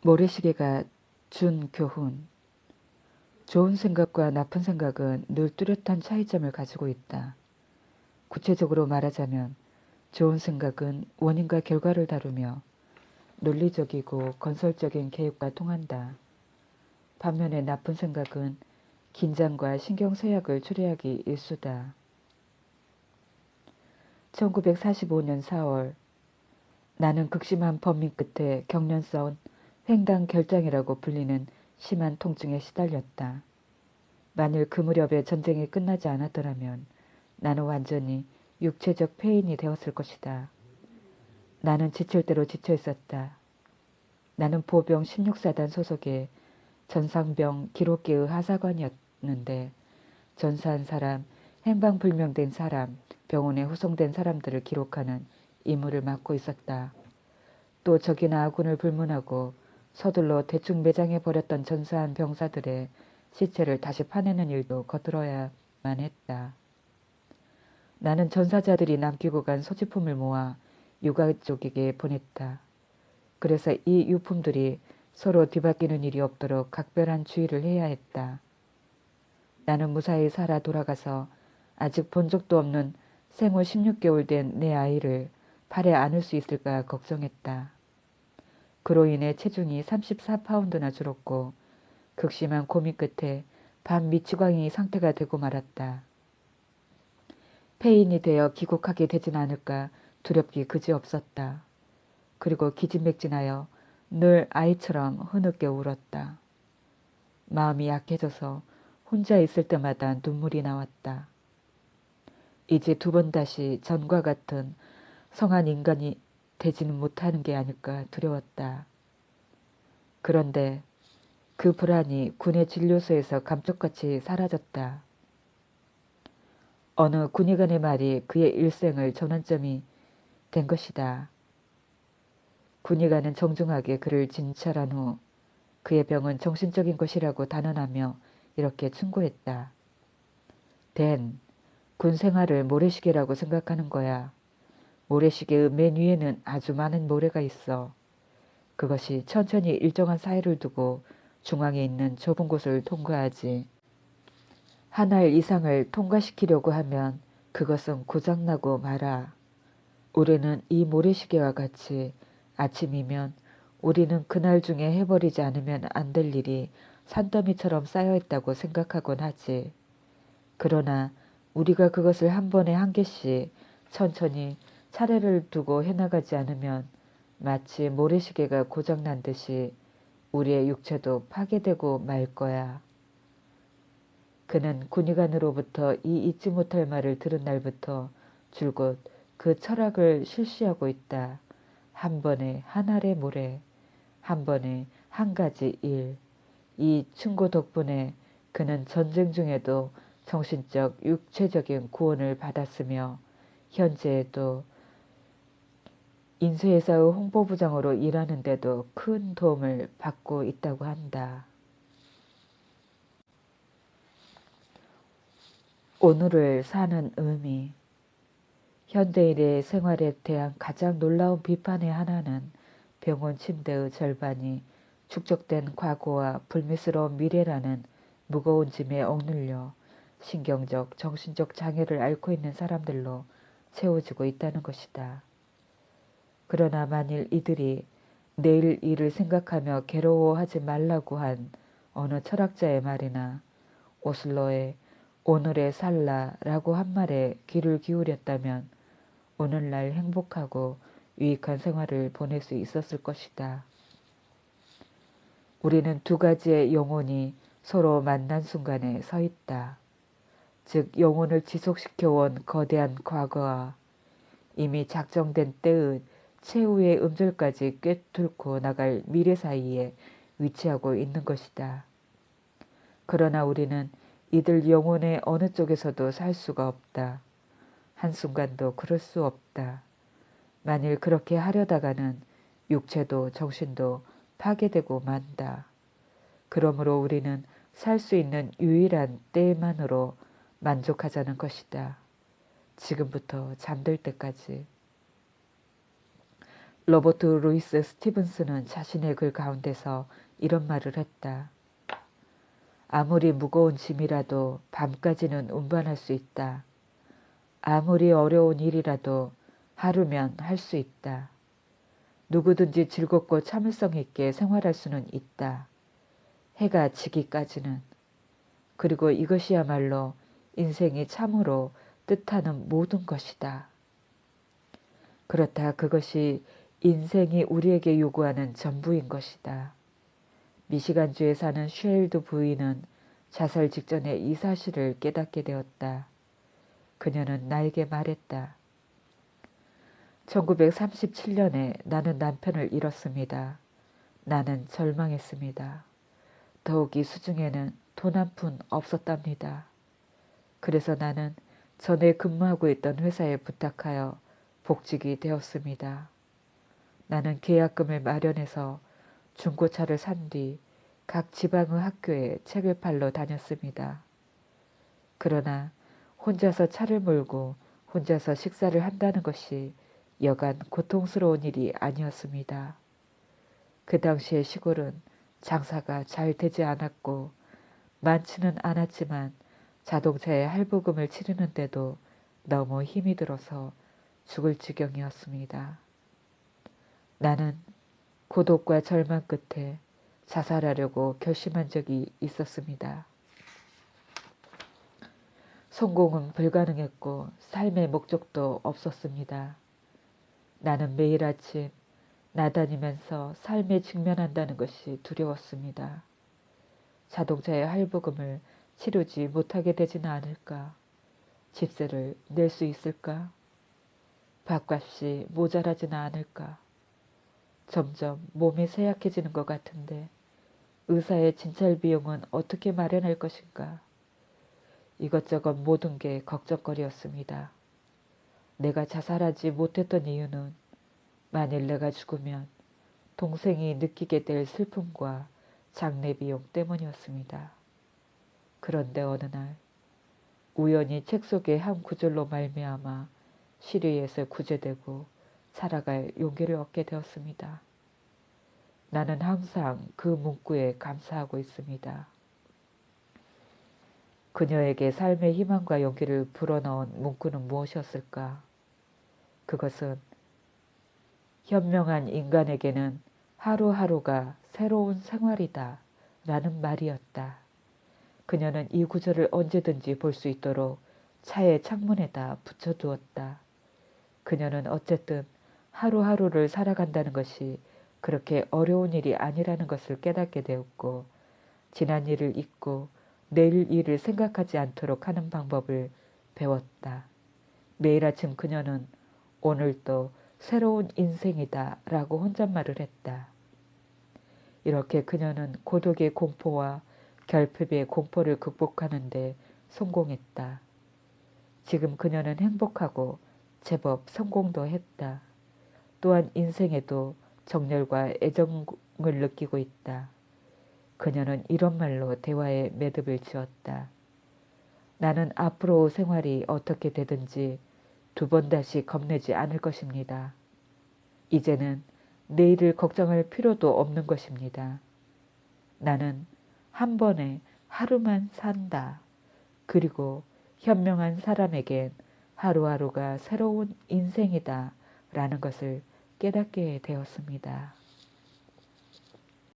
모래시계가 준 교훈. 좋은 생각과 나쁜 생각은 늘 뚜렷한 차이점을 가지고 있다. 구체적으로 말하자면 좋은 생각은 원인과 결과를 다루며 논리적이고 건설적인 계획과 통한다. 반면에 나쁜 생각은 긴장과 신경쇠약을 초래하기 일쑤다. 1945년 4월 나는 극심한 번민 끝에 경련성 횡단 결장이라고 불리는 심한 통증에 시달렸다. 만일 그 무렵에 전쟁이 끝나지 않았더라면 나는 완전히 육체적 폐인이 되었을 것이다. 나는 지칠 대로 지쳐 있었다. 나는 보병 16사단 소속의 전상병 기록계의 하사관이었는데 전사한 사람, 행방불명된 사람, 병원에 후송된 사람들을 기록하는 임무를 맡고 있었다. 또 적이나 아군을 불문하고 서둘러 대충 매장해버렸던 전사한 병사들의 시체를 다시 파내는 일도 거들어야만 했다. 나는 전사자들이 남기고 간 소지품을 모아 유가족에게 보냈다. 그래서 이 유품들이 서로 뒤바뀌는 일이 없도록 각별한 주의를 해야 했다. 나는 무사히 살아 돌아가서 아직 본 적도 없는 생후 16개월 된 내 아이를 팔에 안을 수 있을까 걱정했다. 그로 인해 체중이 34파운드나 줄었고 극심한 고민 끝에 반미치광이 상태가 되고 말았다. 폐인이 되어 귀국하게 되진 않을까 두렵기 그지없었다. 그리고 기진맥진하여 늘 아이처럼 흐느껴 울었다. 마음이 약해져서 혼자 있을 때마다 눈물이 나왔다. 이제 두 번 다시 전과 같은 성한 인간이 되지는 못하는 게 아닐까 두려웠다. 그런데 그 불안이 군의 진료소에서 감쪽같이 사라졌다. 어느 군의관의 말이 그의 일생을 전환점이 된 것이다. 군의관은 정중하게 그를 진찰한 후 그의 병은 정신적인 것이라고 단언하며 이렇게 충고했다. 댄, 군 생활을 모래시계라고 생각하는 거야. 모래시계의 맨 위에는 아주 많은 모래가 있어. 그것이 천천히 일정한 사이를 두고 중앙에 있는 좁은 곳을 통과하지. 하나일 이상을 통과시키려고 하면 그것은 고장나고 말아. 우리는 이 모래시계와 같이 아침이면 우리는 그날 중에 해버리지 않으면 안 될 일이 산더미처럼 쌓여있다고 생각하곤 하지. 그러나 우리가 그것을 한 번에 한 개씩 천천히 차례를 두고 해나가지 않으면 마치 모래시계가 고장난 듯이 우리의 육체도 파괴되고 말 거야. 그는 군의관으로부터 이 잊지 못할 말을 들은 날부터 줄곧 그 철학을 실시하고 있다. 한 번에 한 알의 모래, 한 번에 한 가지 일. 이 충고 덕분에 그는 전쟁 중에도 정신적, 육체적인 구원을 받았으며 현재에도 인쇄회사의 홍보부장으로 일하는데도 큰 도움을 받고 있다고 한다. 오늘을 사는 의미. 현대인의 생활에 대한 가장 놀라운 비판의 하나는 병원 침대의 절반이 축적된 과거와 불미스러운 미래라는 무거운 짐에 억눌려 신경적, 정신적 장애를 앓고 있는 사람들로 채워지고 있다는 것이다. 그러나 만일 이들이 내일 일을 생각하며 괴로워하지 말라고 한 어느 철학자의 말이나 오슬로의 오늘의 살라라고 한 말에 귀를 기울였다면 오늘날 행복하고 유익한 생활을 보낼 수 있었을 것이다. 우리는 두 가지의 영혼이 서로 만난 순간에 서 있다. 즉 영혼을 지속시켜온 거대한 과거와 이미 작정된 때의 최후의 음절까지 꿰뚫고 나갈 미래 사이에 위치하고 있는 것이다. 그러나 우리는 이들 영혼의 어느 쪽에서도 살 수가 없다. 한순간도 그럴 수 없다. 만일 그렇게 하려다가는 육체도 정신도 파괴되고 만다. 그러므로 우리는 살 수 있는 유일한 때만으로 만족하자는 것이다. 지금부터 잠들 때까지. 로버트 루이스 스티븐스는 자신의 글 가운데서 이런 말을 했다. 아무리 무거운 짐이라도 밤까지는 운반할 수 있다. 아무리 어려운 일이라도 하루면 할 수 있다. 누구든지 즐겁고 참을성 있게 생활할 수는 있다. 해가 지기까지는. 그리고 이것이야말로 인생이 참으로 뜻하는 모든 것이다. 그렇다. 그것이 인생이 우리에게 요구하는 전부인 것이다. 미시간주에 사는 쉐일드 부인은 자살 직전에 이 사실을 깨닫게 되었다. 그녀는 나에게 말했다. 1937년에 나는 남편을 잃었습니다. 나는 절망했습니다. 더욱이 수중에는 돈 한 푼 없었답니다. 그래서 나는 전에 근무하고 있던 회사에 부탁하여 복직이 되었습니다. 나는 계약금을 마련해서 중고차를 산 뒤 각 지방의 학교에 책을 팔러 다녔습니다. 그러나 혼자서 차를 몰고 혼자서 식사를 한다는 것이 여간 고통스러운 일이 아니었습니다. 그 당시의 시골은 장사가 잘 되지 않았고 많지는 않았지만 자동차에 할부금을 치르는데도 너무 힘이 들어서 죽을 지경이었습니다. 나는 고독과 절망 끝에 자살하려고 결심한 적이 있었습니다. 성공은 불가능했고 삶의 목적도 없었습니다. 나는 매일 아침 나다니면서 삶에 직면한다는 것이 두려웠습니다. 자동차의 할부금을 치르지 못하게 되지는 않을까? 집세를 낼 수 있을까? 밥값이 모자라지는 않을까? 점점 몸이 쇠약해지는 것 같은데 의사의 진찰 비용은 어떻게 마련할 것인가? 이것저것 모든 게 걱정거리였습니다. 내가 자살하지 못했던 이유는 만일 내가 죽으면 동생이 느끼게 될 슬픔과 장례 비용 때문이었습니다. 그런데 어느 날 우연히 책 속의 한 구절로 말미암아 시리에서 구제되고 살아갈 용기를 얻게 되었습니다. 나는 항상 그 문구에 감사하고 있습니다. 그녀에게 삶의 희망과 용기를 불어넣은 문구는 무엇이었을까? 그것은 현명한 인간에게는 하루하루가 새로운 생활이다 라는 말이었다. 그녀는 이 구절을 언제든지 볼 수 있도록 차의 창문에다 붙여두었다. 그녀는 어쨌든 하루하루를 살아간다는 것이 그렇게 어려운 일이 아니라는 것을 깨닫게 되었고 지난 일을 잊고 내일 일을 생각하지 않도록 하는 방법을 배웠다. 매일 아침 그녀는 오늘도 새로운 인생이다 라고 혼잣말을 했다. 이렇게 그녀는 고독의 공포와 결핍의 공포를 극복하는 데 성공했다. 지금 그녀는 행복하고 제법 성공도 했다. 또한 인생에도 정열과 애정을 느끼고 있다. 그녀는 이런 말로 대화에 매듭을 지었다. 나는 앞으로 생활이 어떻게 되든지 두 번 다시 겁내지 않을 것입니다. 이제는 내일을 걱정할 필요도 없는 것입니다. 나는 한 번에 하루만 산다. 그리고 현명한 사람에겐 하루하루가 새로운 인생이다 라는 것을 깨닫게 되었습니다.